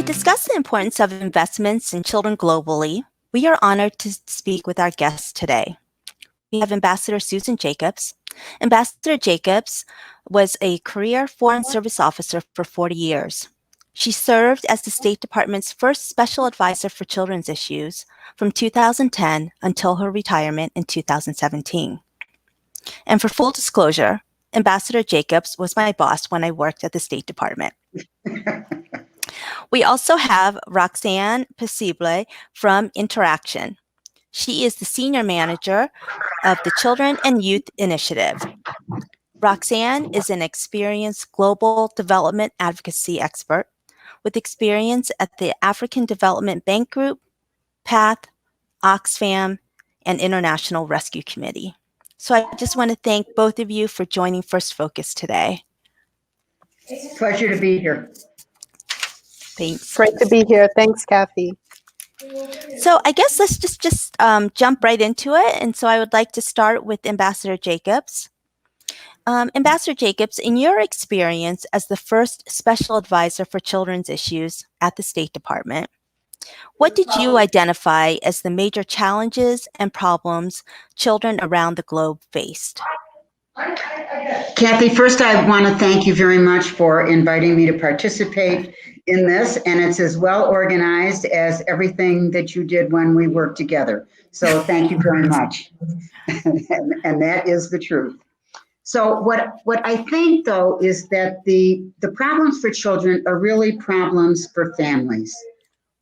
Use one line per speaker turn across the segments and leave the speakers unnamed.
discuss the importance of investments in children globally, we are honored to speak with our guests today. We have Ambassador Susan Jacobs. Ambassador Jacobs was a career Foreign Service officer for 40 years. She served as the State Department's first special advisor for children's issues from 2010 until her retirement in 2017. And for full disclosure, Ambassador Jacobs was my boss when I worked at the State Department. We also have Roxanne Pasible from Interaction. She is the Senior Manager of the Children and Youth Initiative. Roxanne is an experienced global development advocacy expert with experience at the African Development Bank Group, PATH, Oxfam, and International Rescue Committee. So I just want to thank both of you for joining First Focus today.
Pleasure to be here.
Thanks.
Great to be here. Thanks, Kathy.
So I guess let's just jump right into it. And so I would like to start with Ambassador Jacobs. Ambassador Jacobs, in your experience as the first special advisor for children's issues at the State Department, what did you identify as the major challenges and problems children around the globe faced?
Kathy, first I want to thank you very much for inviting me to participate in this, and it's as well organized as everything that you did when we worked together. So thank you very much. and that is the truth. So what I think, though, is that the problems for children are really problems for families.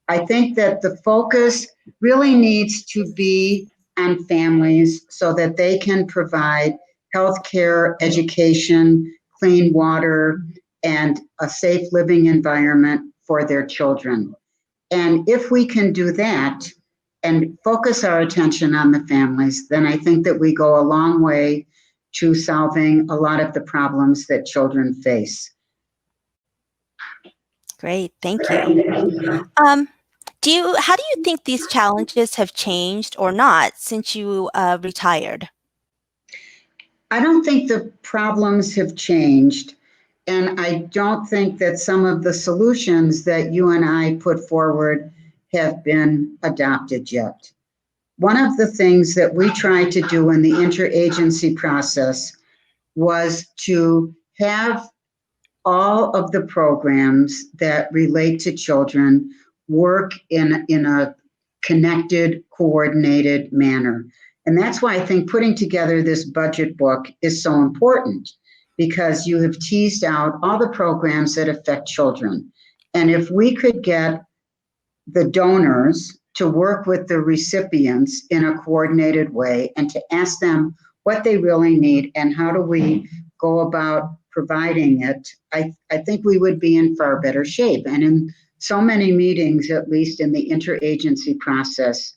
I think that the focus really needs to be on families so that they can provide healthcare, education, clean water, and a safe living environment for their children. And if we can do that and focus our attention on the families, then I think that we go a long way to solving a lot of the problems that children face.
Great, thank you. How do you think these challenges have changed or not since you retired?
I don't think the problems have changed, and I don't think that some of the solutions that you and I put forward have been adopted yet. One of the things that we tried to do in the interagency process was to have all of the programs that relate to children work in a connected, coordinated manner. And that's why I think putting together this budget book is so important, because you have teased out all the programs that affect children. And if we could get the donors to work with the recipients in a coordinated way and to ask them what they really need and how do we go about providing it, I think we would be in far better shape. And in so many meetings, at least in the interagency process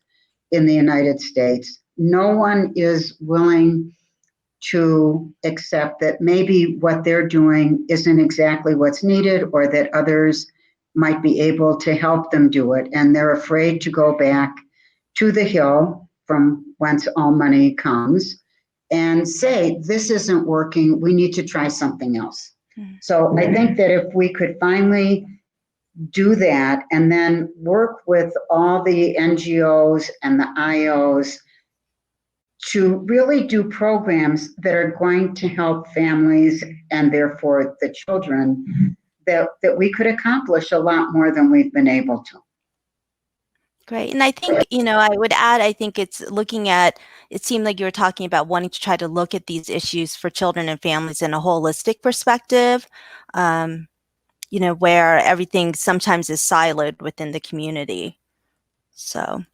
in the United States, no one is willing to accept that maybe what they're doing isn't exactly what's needed, or that others might be able to help them do it. And they're afraid to go back to the Hill from whence all money comes and say, this isn't working, we need to try something else. So I think that if we could finally do that and then work with all the NGOs and the IOs to really do programs that are going to help families and therefore the children, that we could accomplish a lot more than we've been able to.
Great. And I think, I would add, I think it's looking at, it seemed like you were talking about wanting to try to look at these issues for children and families in a holistic perspective, where everything sometimes is siloed within the community. So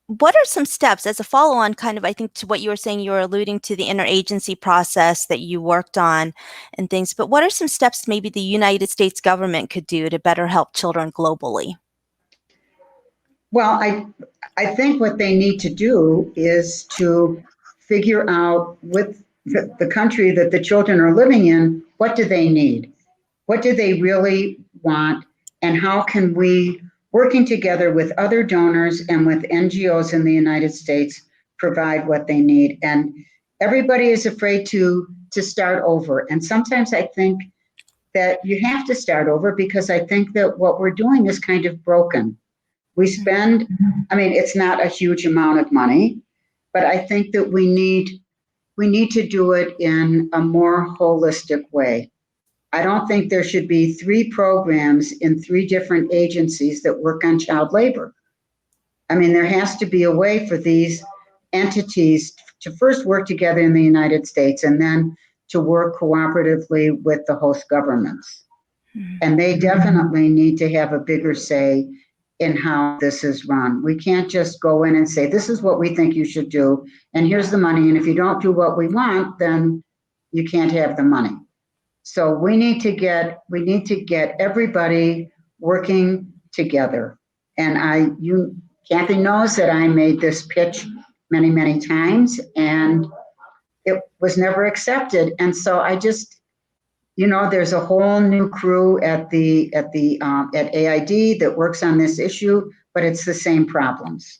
what are some steps as a follow-on kind of, I think, to what you were saying, you were alluding to the interagency process that you worked on and things, but what are some steps maybe the United States government could do to better help children globally?
Well, I think what they need to do is to figure out with the country that the children are living in, what do they need? What do they really want? And how can we, working together with other donors and with NGOs in the United States, provide what they need? And everybody is afraid to start over. And sometimes I think that you have to start over because I think that what we're doing is kind of broken. We spend, I mean, it's not a huge amount of money, but I think that we need to do it in a more holistic way. I don't think there should be 3 programs in 3 different agencies that work on child labor. I mean, there has to be a way for these entities to first work together in the United States and then to work cooperatively with the host governments. And they definitely need to have a bigger say in how this is run. We can't just go in and say, this is what we think you should do, and here's the money. And if you don't do what we want, then you can't have the money. So we need to get everybody working together. And Kathy knows that I made this pitch many, many times, and it was never accepted. And so I just, there's a whole new crew at AID that works on this issue, but it's the same problems.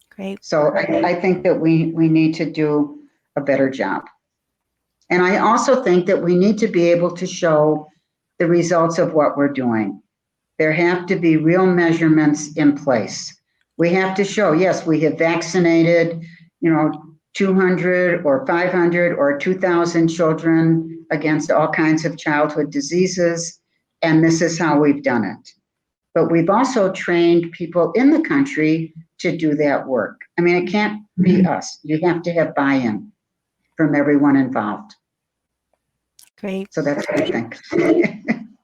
Great.
So I think that we need to do a better job. And I also think that we need to be able to show the results of what we're doing. There have to be real measurements in place. We have to show, yes, we have vaccinated, 200 or 500 or 2,000 children against all kinds of childhood diseases, and this is how we've done it. But we've also trained people in the country to do that work. I mean, it can't be us. You have to have buy-in from everyone involved.
Great.
So that's what I think.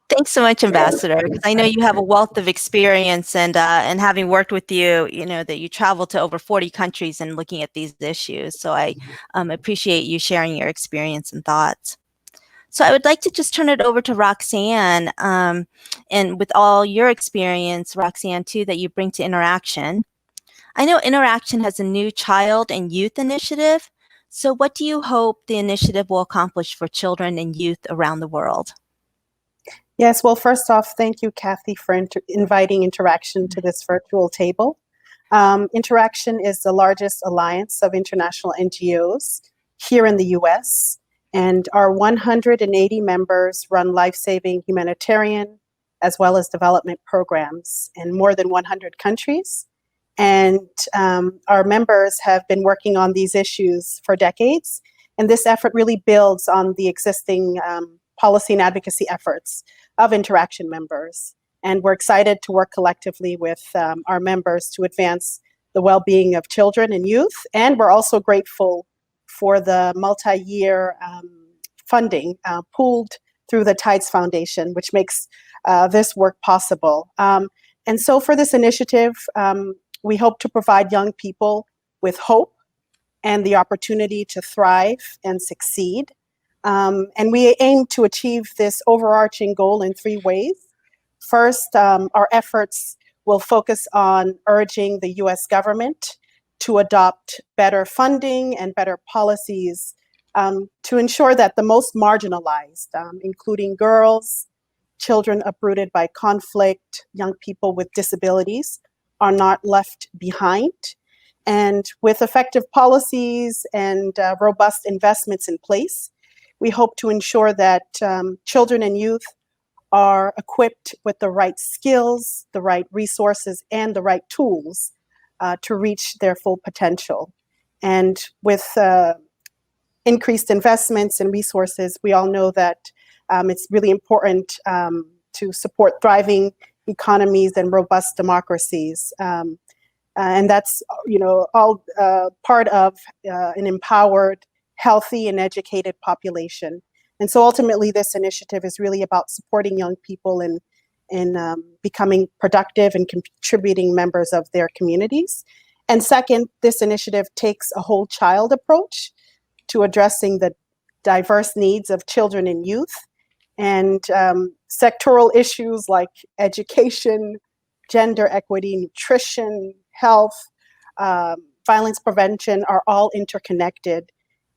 Thanks so much, Ambassador, because I know you have a wealth of experience, and having worked with you, that you travel to over 40 countries and looking at these issues. So I appreciate you sharing your experience and thoughts. So I would like to just turn it over to Roxanne, and with all your experience, Roxanne, too, that you bring to Interaction. I know Interaction has a new child and youth initiative. So what do you hope the initiative will accomplish for children and youth around the world?
Yes, well, first off, thank you, Kathy, for inviting Interaction to this virtual table. Interaction is the largest alliance of international NGOs here in the US, and our 180 members run life-saving humanitarian as well as development programs in more than 100 countries. And our members have been working on these issues for decades, and this effort really builds on the existing policy and advocacy efforts of Interaction members. And we're excited to work collectively with our members to advance the well-being of children and youth. And we're also grateful for the multi-year funding pooled through the Tides Foundation, which makes this work possible. And so for this initiative, we hope to provide young people with hope and the opportunity to thrive and succeed. And we aim to achieve this overarching goal in 3 ways. First, our efforts will focus on urging the US government to adopt better funding and better policies to ensure that the most marginalized, including girls, children uprooted by conflict, young people with disabilities, are not left behind. And with effective policies and robust investments in place, we hope to ensure that children and youth are equipped with the right skills, the right resources, and the right tools to reach their full potential. And with increased investments and resources, we all know that it's really important to support thriving economies and robust democracies. And that's, all part of an empowered, healthy, and educated population. And so ultimately, this initiative is really about supporting young people in becoming productive and contributing members of their communities. And second, this initiative takes a whole child approach to addressing the diverse needs of children and youth. And sectoral issues like education, gender equity, nutrition, health, violence prevention are all interconnected.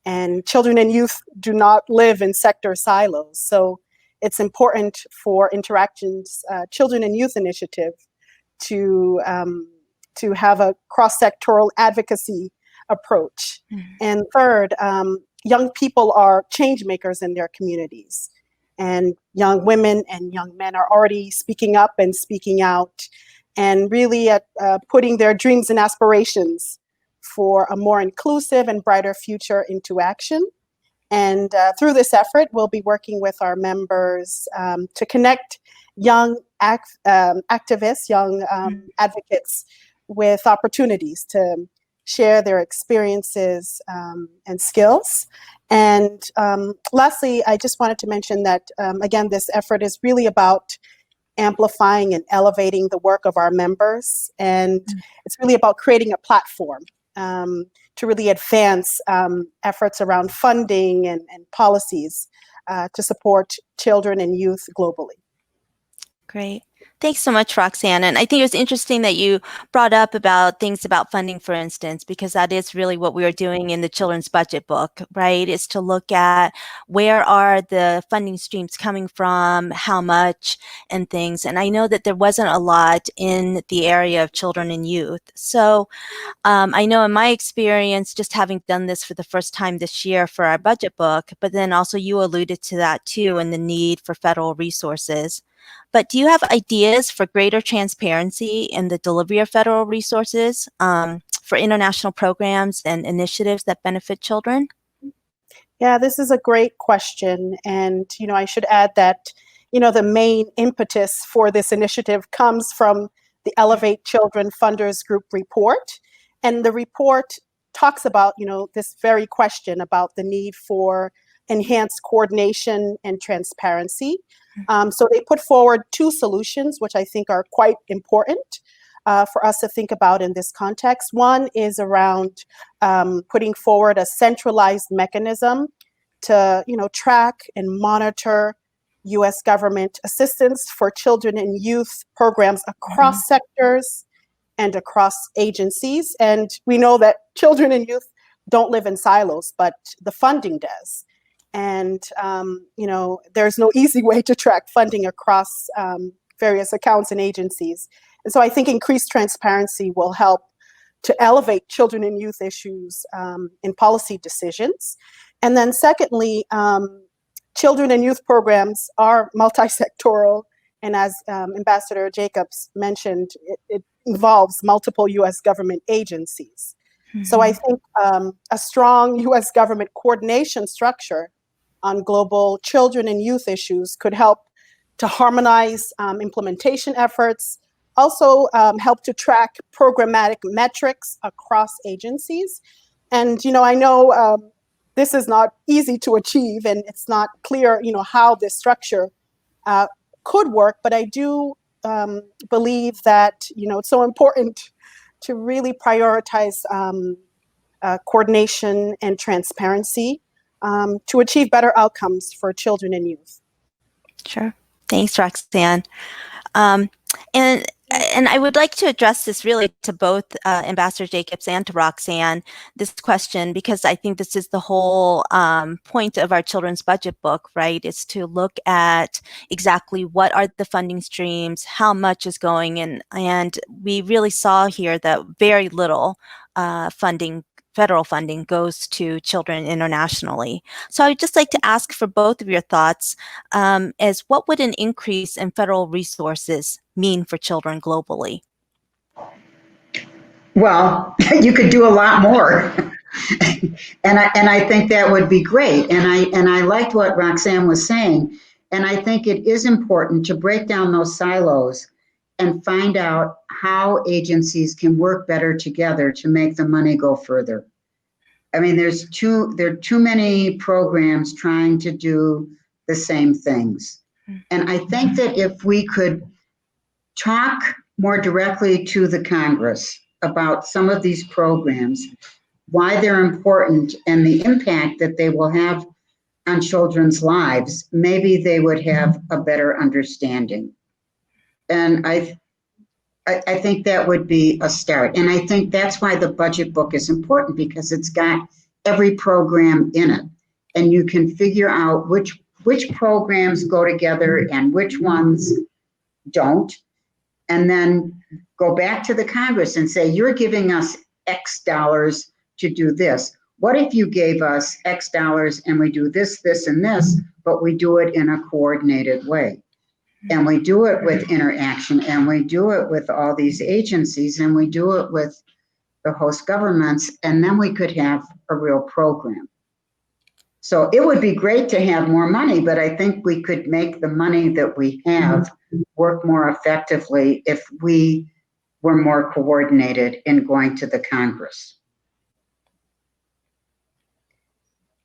And children and youth do not live in sector silos. So it's important for Interaction's Children and Youth Initiative to have a cross-sectoral advocacy approach. Mm-hmm. And third, young people are change makers in their communities. And young women and young men are already speaking up and speaking out and really putting their dreams and aspirations for a more inclusive and brighter future into action. And through this effort, we'll be working with our members to connect young activists, young advocates with opportunities to share their experiences and skills. And lastly, I just wanted to mention that, again, this effort is really about amplifying and elevating the work of our members. And it's really about creating a platform to really advance efforts around funding and policies to support children and youth globally.
Great. Thanks so much, Roxanne. And I think it was interesting that you brought up about things about funding, for instance, because that is really what we are doing in the children's budget book, right? Is to look at where are the funding streams coming from, how much, and things. And I know that there wasn't a lot in the area of children and youth. So I know in my experience, just having done this for the first time this year for our budget book, but then also you alluded to that too, and the need for federal resources. But do you have ideas for greater transparency in the delivery of federal resources for international programs and initiatives that benefit children?
Yeah, this is a great question. And, I should add that, the main impetus for this initiative comes from the Elevate Children Funders Group report. And the report talks about, this very question about the need for enhanced coordination and transparency. So they put forward two solutions, which I think are quite important for us to think about in this context. One is around putting forward a centralized mechanism to, track and monitor U.S. government assistance for children and youth programs across sectors and across agencies. And we know that children and youth don't live in silos, but the funding does. And, there's no easy way to track funding across various accounts and agencies. And so I think increased transparency will help to elevate children and youth issues in policy decisions. And then secondly, children and youth programs are multi-sectoral. And as Ambassador Jacobs mentioned, it involves multiple U.S. government agencies. So I think a strong U.S. government coordination structure on global children and youth issues could help to harmonize implementation efforts, also help to track programmatic metrics across agencies. And, I know this is not easy to achieve and it's not clear, how this structure could work, but I do believe that, it's so important to really prioritize coordination and transparency to achieve better outcomes for children and youth.
Sure. Thanks, Roxanne. And I would like to address this really to both Ambassador Jacobs and to Roxanne, this question, because I think this is the whole point of our children's budget book, right? Is to look at exactly what are the funding streams, how much is going in, and we really saw here that very little federal funding goes to children internationally. So I'd just like to ask for both of your thoughts as what would an increase in federal resources mean for children globally?
Well, you could do a lot more. and I think that would be great. And I liked what Roxanne was saying. And I think it is important to break down those silos and find out how agencies can work better together to make the money go further. I mean, there are too many programs trying to do the same things. And I think that if we could talk more directly to the Congress about some of these programs, why they're important and the impact that they will have on children's lives, maybe they would have a better understanding. And I think that would be a start. And I think that's why the budget book is important, because it's got every program in it. And you can figure out which programs go together and which ones don't. And then go back to the Congress and say, you're giving us X dollars to do this. What if you gave us X dollars and we do this, this, and this? but we do it in a coordinated way. And we do it with interaction, and we do it with all these agencies, and we do it with the host governments, and then we could have a real program. So it would be great to have more money, but I think we could make the money that we have work more effectively if we were more coordinated in going to the Congress.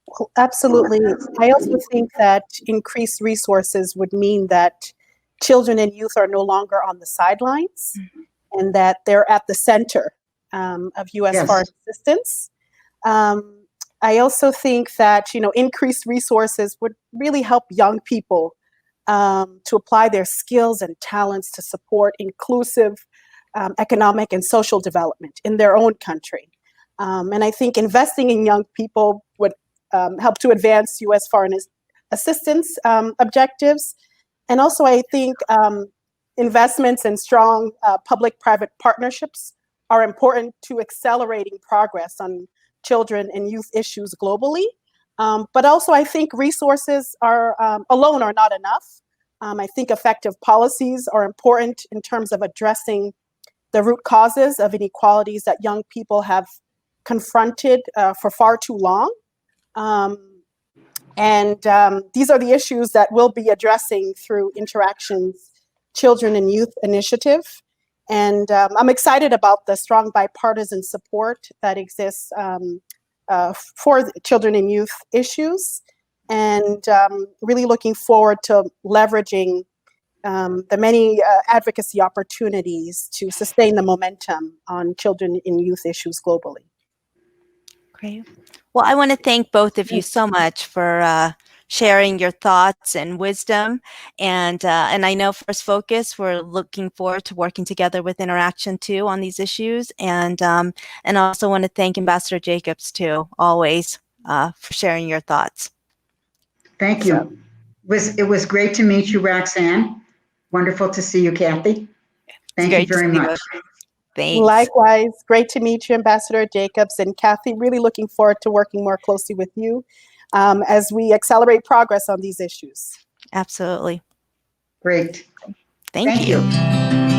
Well, absolutely. I also think that increased resources would mean that children and youth are no longer on the sidelines and that they're at the center of U.S.
Yes.
foreign assistance. I also think that, increased resources would really help young people to apply their skills and talents to support inclusive economic and social development in their own country. And I think investing in young people would help to advance U.S. foreign assistance objectives. And also, I think investments in strong public-private partnerships are important to accelerating progress on children and youth issues globally. But also, I think resources alone are not enough. I think effective policies are important in terms of addressing the root causes of inequalities that young people have confronted for far too long. And these are the issues that we'll be addressing through Interaction's Children and Youth Initiative. And I'm excited about the strong bipartisan support that exists for children and youth issues, and really looking forward to leveraging the many advocacy opportunities to sustain the momentum on children and youth issues globally.
Great. Well, I want to thank both of you so much for sharing your thoughts and wisdom. And I know First Focus, we're looking forward to working together with Interaction too on these issues. And also want to thank Ambassador Jacobs too, always, for sharing your thoughts.
Thank you. It was great to meet you, Roxanne. Wonderful to see you, Kathy. Thank you very much.
Thanks.
Likewise, great to meet you, Ambassador Jacobs and Kathy. Really looking forward to working more closely with you as we accelerate progress on these issues.
Absolutely.
Great.
Thank you.